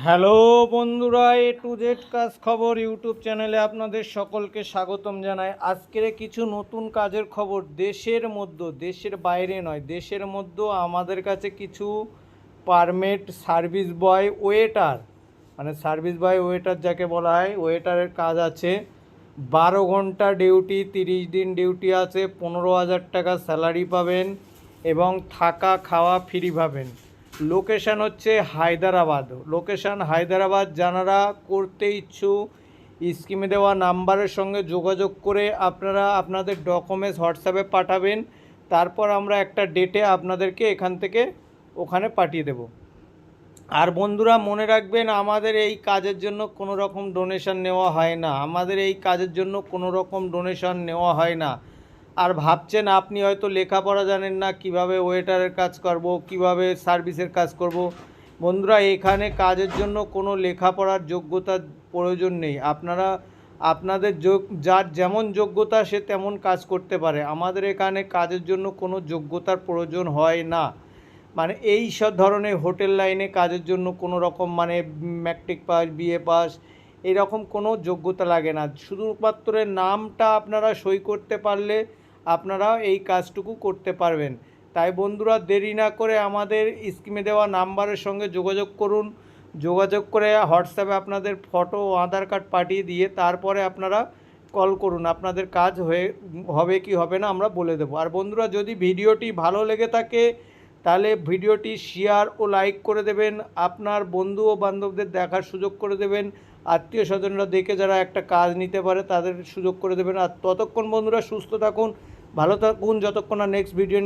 Hello বন্ধুরা, A to Z কাজ খবর ইউটিউব চ্যানেলে আপনাদের সকলকে স্বাগতম জানাই। আজকের কিছু নতুন কাজের খবর, দেশের মধ্যে, দেশের বাইরে নয়, দেশের মধ্যে আমাদের কাছে কিছু পারমিট সার্ভিস বয় ওয়েটার, মানে সার্ভিস বয় ওয়েটার যাকে বলা হয়, ওয়েটারের কাজ আছে। 12 ঘন্টা ডিউটি, 30 দিন ডিউটি আছে, 15,000 টাকা স্যালারি পাবেন এবং থাকা খাওয়া ফ্রি পাবেন। লোকেশান হচ্ছে হায়দ্রাবাদ, লোকেশান হায়দ্রাবাদ। যারা করতে ইচ্ছুক স্কিমে দেওয়া নাম্বারের সঙ্গে যোগাযোগ করে আপনারা আপনাদের ডকুমেন্টস হোয়াটসঅ্যাপে পাঠাবেন। তারপর আমরা একটা ডেটে আপনাদেরকে এখান থেকে ওখানে পাঠিয়ে দেব। আর বন্ধুরা মনে রাখবেন, আমাদের এই কাজের জন্য কোনো রকম ডোনেশন নেওয়া হয় না, আমাদের এই কাজের জন্য কোনো রকম ডোনেশন নেওয়া হয় না। আর ভাবছেন আপনি হয়তো লেখাপড়া জানেন না, কিভাবে ওয়েটারের কাজ করব, কিভাবে সার্ভিসের কাজ করব। বন্ধুরা, এখানে কাজের জন্য কোনো লেখাপড়ার যোগ্যতার প্রয়োজন নেই। আপনারা আপনাদের যার যেমন যোগ্যতা সে তেমন কাজ করতে পারে। আমাদের এখানে কাজের জন্য কোনো যোগ্যতার প্রয়োজন হয় না। মানে এই সব ধরনের হোটেল লাইনে কাজের জন্য কোনো রকম মানে ম্যাট্রিক পাস, বিএ পাস, এরকম কোনো যোগ্যতা লাগে না। শুধুমাত্র নামটা আপনারা সই করতে পারলে আপনারা এই কাজটুকু করতে পারবেন। তাই বন্ধুরা, দেরি না করে আমাদের স্ক্রিনে দেওয়া নাম্বারের সঙ্গে যোগাযোগ করুন। যোগাযোগ করে হোয়াটসঅ্যাপে আপনাদের ফটো ও আধার কার্ড পাঠিয়ে দিয়ে তারপরে আপনারা কল করুন। আপনাদের কাজ হবে কি হবে না আমরা বলে দেবো। আর বন্ধুরা, যদি ভিডিওটি ভালো লেগে থাকে তাহলে ভিডিওটি শেয়ার ও লাইক করে দেবেন, আপনার বন্ধু ও বান্ধবদের দেখার সুযোগ করে দেবেন, আত্মীয় স্বজনরা দেখে যারা একটা কাজ নিতে পারে তাদের সুযোগ করে দেবেন। আর ততক্ষণ বন্ধুরা সুস্থ থাকুন, ভালো থাকুন, যতক্ষণ না নেক্সট ভিডিও